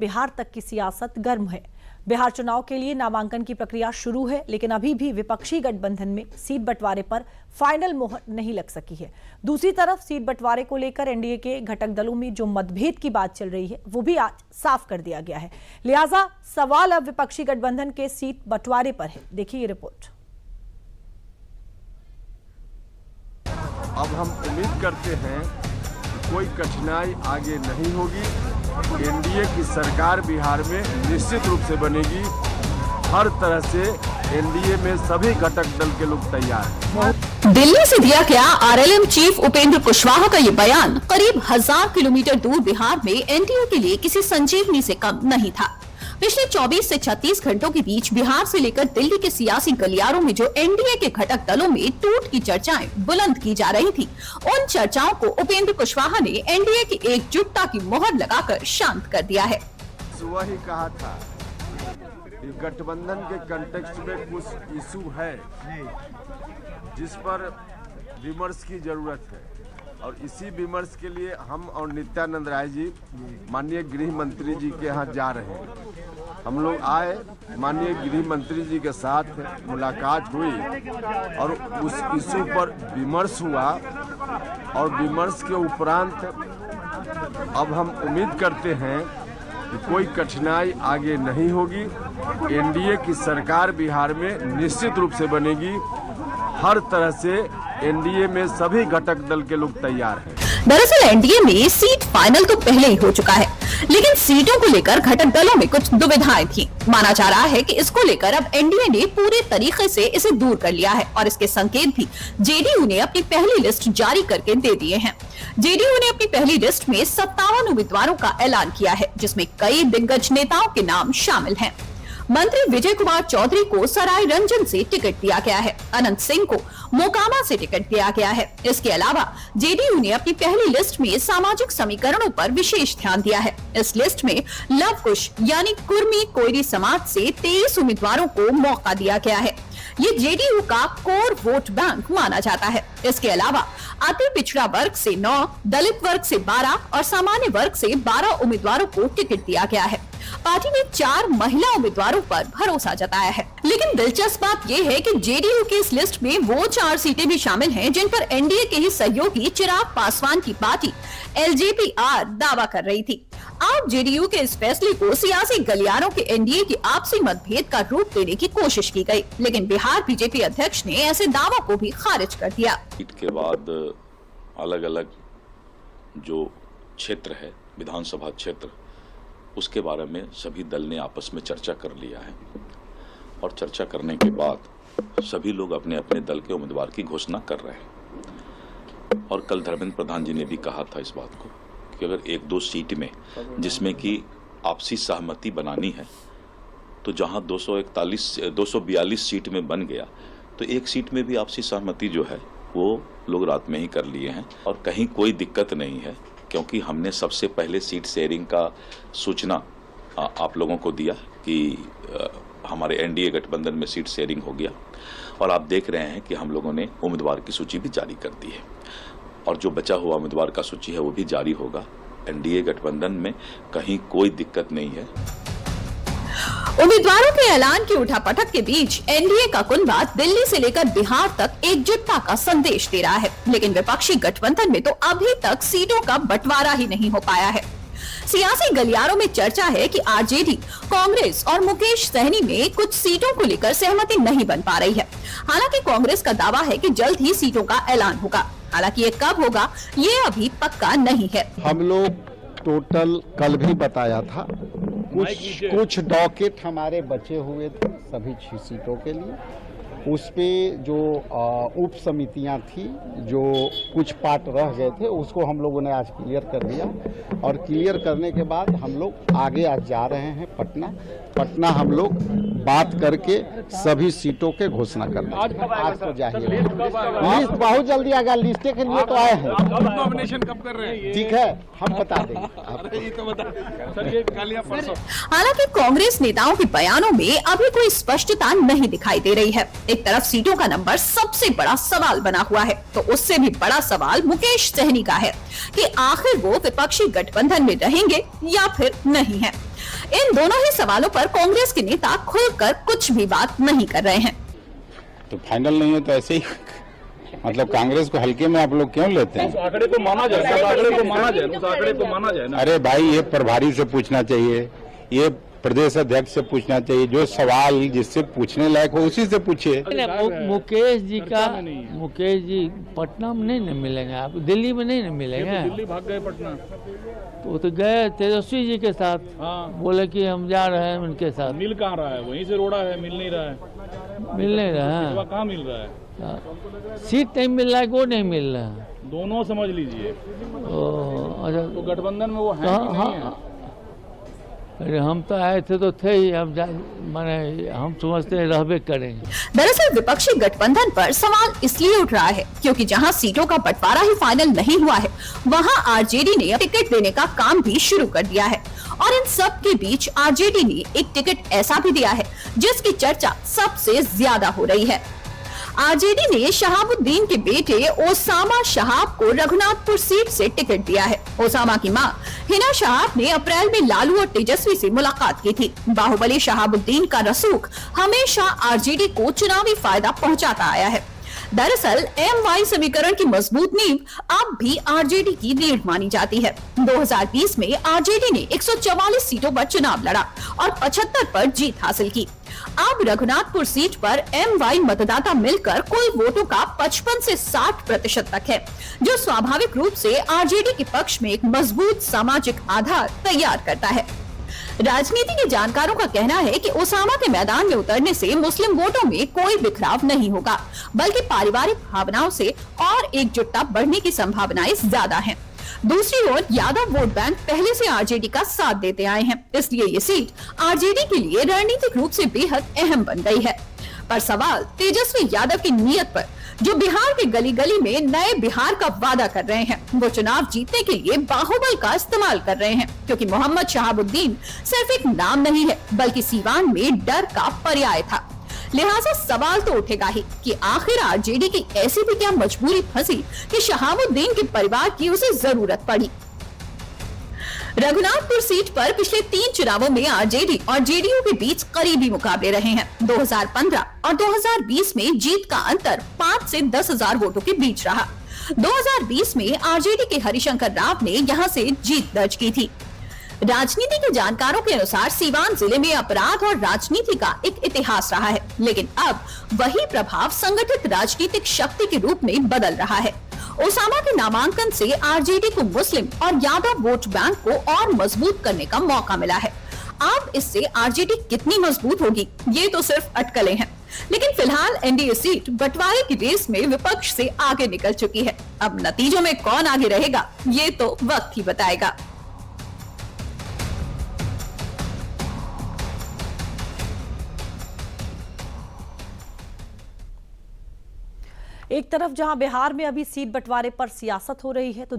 बिहार तक की सियासत गर्म है। बिहार चुनाव के लिए नामांकन की प्रक्रिया शुरू है, लेकिन अभी भी विपक्षी गठबंधन में सीट बंटवारे पर फाइनल मोहर नहीं लग सकी है। दूसरी तरफ सीट बंटवारे को लेकर एनडीए के घटक दलों में जो मतभेद की बात चल रही है, वो भी आज साफ कर दिया गया है। लिहाजा सवाल अब विपक्षी गठबंधन के सीट बंटवारे पर है। देखिए ये रिपोर्ट। अब हम उम्मीद करते हैं कि कोई कठिनाई आगे नहीं होगी। एनडीए की सरकार बिहार में निश्चित रूप से बनेगी। हर तरह से एनडीए में सभी घटक दल के लोग तैयार हैं। दिल्ली से दिया गया आरएलएम चीफ उपेंद्र कुशवाहा का ये बयान करीब 1000 किलोमीटर दूर बिहार में एनडीए के लिए किसी संजीवनी से कम नहीं था। पिछले 24 से 36 घंटों के बीच बिहार से लेकर दिल्ली के सियासी गलियारों में जो एनडीए के घटक दलों में टूट की चर्चाएं बुलंद की जा रही थी, उन चर्चाओं को उपेंद्र कुशवाहा ने एनडीए की एकजुटता की मोहर लगाकर शांत कर दिया है। वही कहा था कि गठबंधन के कंटेक्स्ट में कुछ इशू है जिस पर विमर्श की जरूरत है, और इसी विमर्श के लिए हम और नित्यानंद राय जी माननीय गृह मंत्री जी के यहाँ जा रहे हैं। हम लोग आए, माननीय गृह मंत्री जी के साथ मुलाकात हुई और उस इशू पर विमर्श हुआ, और विमर्श के उपरांत अब हम उम्मीद करते हैं कि कोई कठिनाई आगे नहीं होगी। एनडीए की सरकार बिहार में निश्चित रूप से बनेगी। हर तरह से एनडीए में सभी घटक दल के लोग तैयार हैं। दरअसल एनडीए में सीट फाइनल तो पहले ही हो चुका है, लेकिन सीटों को लेकर घटक दलों में कुछ दुविधाएं थी। माना जा रहा है कि इसको लेकर अब एनडीए ने पूरे तरीके से इसे दूर कर लिया है और इसके संकेत भी जेडीयू ने अपनी पहली लिस्ट जारी करके दे दिए हैं। जेडीयू ने अपनी पहली लिस्ट में 57 उम्मीदवारों का ऐलान किया है, जिसमें कई दिग्गज नेताओं के नाम शामिल हैं। मंत्री विजय कुमार चौधरी को सराय रंजन से टिकट दिया गया है। अनंत सिंह को मोकामा से टिकट दिया गया है। इसके अलावा जेडीयू ने अपनी पहली लिस्ट में सामाजिक समीकरणों पर विशेष ध्यान दिया है। इस लिस्ट में लव कुश यानी कुर्मी कोयरी समाज से 23 उम्मीदवारों को मौका दिया गया है। ये जेडीयू का कोर वोट बैंक माना जाता है। इसके अलावा अति पिछड़ा वर्ग से 9, दलित वर्ग से 12 और सामान्य वर्ग से 12 उम्मीदवारों को टिकट दिया गया है। पार्टी ने 4 महिला उम्मीदवारों पर भरोसा जताया है। लेकिन दिलचस्प बात यह है कि जेडीयू की इस लिस्ट में वो 4 सीटें भी शामिल हैं जिन पर एनडीए के ही सहयोगी चिराग पासवान की पार्टी एलजेपीआर दावा कर रही थी। आज जेडीयू के इस फैसले को सियासी गलियारों के एनडीए की आपसी मतभेद का रूप देने की कोशिश की गई, लेकिन बिहार बीजेपी अध्यक्ष ने ऐसे दावों को भी खारिज कर दिया। सीट के बाद अलग अलग जो क्षेत्र है, विधानसभा क्षेत्र, उसके बारे में सभी दल ने आपस में चर्चा कर लिया है, और चर्चा करने के बाद सभी लोग अपने अपने दल के उम्मीदवार की घोषणा कर रहे हैं। और कल धर्मेंद्र प्रधान जी ने भी कहा था इस बात को कि अगर 1-2 सीट में जिसमें कि आपसी सहमति बनानी है, तो जहां 242 सीट में बन गया, तो एक सीट में भी आपसी सहमति जो है वो लोग रात में ही कर लिए हैं, और कहीं कोई दिक्कत नहीं है, क्योंकि हमने सबसे पहले सीट शेयरिंग का सूचना आप लोगों को दिया कि हमारे एनडीए गठबंधन में सीट शेयरिंग हो गया, और आप देख रहे हैं कि हम लोगों ने उम्मीदवार की सूची भी जारी कर दी है, और जो बचा हुआ उम्मीदवार का सूची है वो भी जारी होगा। एनडीए गठबंधन में कहीं कोई दिक्कत नहीं है। उम्मीदवारों के ऐलान की उठापटक के बीच एनडीए का कुनबा दिल्ली से लेकर बिहार तक एकजुटता का संदेश दे रहा है, लेकिन विपक्षी गठबंधन में तो अभी तक सीटों का बंटवारा ही नहीं हो पाया है। सियासी गलियारों में चर्चा है कि आरजेडी, कांग्रेस और मुकेश सहनी में कुछ सीटों को लेकर सहमति नहीं बन पा रही है। हालांकि कांग्रेस का दावा है कि जल्द ही सीटों का ऐलान होगा। हालांकि ये कब होगा ये अभी पक्का नहीं है। हम लोग टोटल कल भी बताया था, कुछ डॉकेट हमारे बचे हुए थे सभी 6 सीटों के लिए। उस पे जो उप समितियां थी, जो कुछ पार्ट रह गए थे, उसको हम लोगों ने आज क्लियर कर दिया, और क्लियर करने के बाद हम लोग आगे आज जा रहे हैं पटना हम लोग बात करके सभी सीटों के घोषणा करना। आज तो जाहिर लिस्ट बहुत जल्दी आएगा, लिस्टे के लिए तो आए हैं। नॉमिनेशन कब कर रहे हैं? ठीक है, हम बता देंगे। हालांकि कांग्रेस नेताओं के बयानों में अभी कोई स्पष्टता नहीं दिखाई दे रही है। एक तरफ सीटों का नंबर सबसे बड़ा सवाल बना हुआ है, तो उससे भी बड़ा सवाल मुकेश सहनी का है कि आखिर वो विपक्षी गठबंधन में रहेंगे या फिर नहीं है। इन दोनों ही सवालों पर कांग्रेस के नेता खुलकर कुछ भी बात नहीं कर रहे हैं। तो फाइनल नहीं है तो ऐसे ही मतलब कांग्रेस को हल्के में आप लोग क्यों लेते हैं? उस आंकड़े को माना जाए, उस आंकड़े को माना जाए, उस आंकड़े को माना जाए ना। अरे भाई ये प्रभारी से पूछना चाहिए, ये प्रदेश अध्यक्ष से पूछना चाहिए, जो सवाल जिससे पूछने लायक हो उसी से पूछिए। मुकेश जी पटना में नहीं न मिलेंगे, आप दिल्ली में नहीं न मिलेंगे। दिल्ली भाग गए पटना। वो तो गए तेजस्वी जी के साथ, बोले कि हम जा रहे हैं उनके साथ। मिल कहाँ रहा है? वहीं से रोड़ा है, मिल नहीं रहा है। मिल नहीं रहा है, कहाँ मिल रहा है? सीट नहीं मिल रहा है, वो नहीं मिल रहा है। दोनों समझ लीजिए। अच्छा तो गठबंधन में वो है कि नहीं है? अरे हम तो आए थे तो थे ही, माने हम समझते हैं रहबे करेंगे। दरअसल विपक्षी गठबंधन पर सवाल इसलिए उठ रहा है क्योंकि जहां सीटों का बंटवारा ही फाइनल नहीं हुआ है, वहां आरजेडी ने टिकट देने का काम भी शुरू कर दिया है। और इन सब के बीच आरजेडी ने एक टिकट ऐसा भी दिया है जिसकी चर्चा सबसे ज्यादा हो रही है। आरजेडी ने शहाबुद्दीन के बेटे ओसामा शहाब को रघुनाथपुर सीट से टिकट दिया है। ओसामा की मां हिना शहाब ने अप्रैल में लालू और तेजस्वी से मुलाकात की थी। बाहुबली शहाबुद्दीन का रसूख हमेशा आरजेडी को चुनावी फायदा पहुंचाता आया है। दरअसल एमवाई समीकरण की मजबूत नींव अब भी आरजेडी की रीढ़ मानी जाती है। 2020 में आरजेडी ने 144 सीटों पर चुनाव लड़ा और 75 पर जीत हासिल की। अब रघुनाथपुर सीट पर एमवाई मतदाता मिलकर कुल वोटों का 55 से 60% तक है, जो स्वाभाविक रूप से आरजेडी के पक्ष में एक मजबूत सामाजिक आधार तैयार करता है। राजनीति के जानकारों का कहना है कि ओसामा के मैदान में उतरने से मुस्लिम वोटों में कोई बिखराव नहीं होगा, बल्कि पारिवारिक भावनाओं से और एकजुटता बढ़ने की संभावनाएं ज्यादा हैं। दूसरी ओर यादव वोट बैंक पहले से आरजेडी का साथ देते आए हैं, इसलिए ये सीट आरजेडी के लिए रणनीतिक रूप से बेहद अहम बन गई है। पर सवाल तेजस्वी यादव की नीयत पर, जो बिहार के गली गली में नए बिहार का वादा कर रहे हैं। वो चुनाव जीतने के लिए बाहुबल का इस्तेमाल कर रहे हैं, क्योंकि मोहम्मद शहाबुद्दीन सिर्फ एक नाम नहीं है, बल्कि सीवान में डर का पर्याय था। लिहाजा सवाल तो उठेगा ही कि आखिर आरजेडी की ऐसी भी क्या मजबूरी फंसी कि शहाबुद्दीन के परिवार की उसे जरूरत पड़ी। रघुनाथपुर सीट पर पिछले 3 चुनावों में आरजेडी और जेडीयू के बीच करीबी मुकाबले रहे हैं। 2015 और 2020 में जीत का अंतर 5 से 10,000 वोटों के बीच रहा। 2020 में आरजेडी के हरिशंकर राव ने यहां से जीत दर्ज की थी। राजनीति के जानकारों के अनुसार सीवान जिले में अपराध और राजनीति का एक इतिहास रहा है, लेकिन अब वही प्रभाव संगठित राजनीतिक शक्ति के रूप में बदल रहा है। ओसामा के नामांकन से आरजेडी को मुस्लिम और यादव वोट बैंक को और मजबूत करने का मौका मिला है। अब इससे आरजेडी कितनी मजबूत होगी, ये तो सिर्फ अटकलें हैं। लेकिन फिलहाल एनडीए सीट बंटवारे की रेस में विपक्ष से आगे निकल चुकी है। अब नतीजों में कौन आगे रहेगा, ये तो वक्त ही बताएगा। एक तरफ जहां बिहार में अभी सीट बंटवारे पर सियासत हो रही है, तो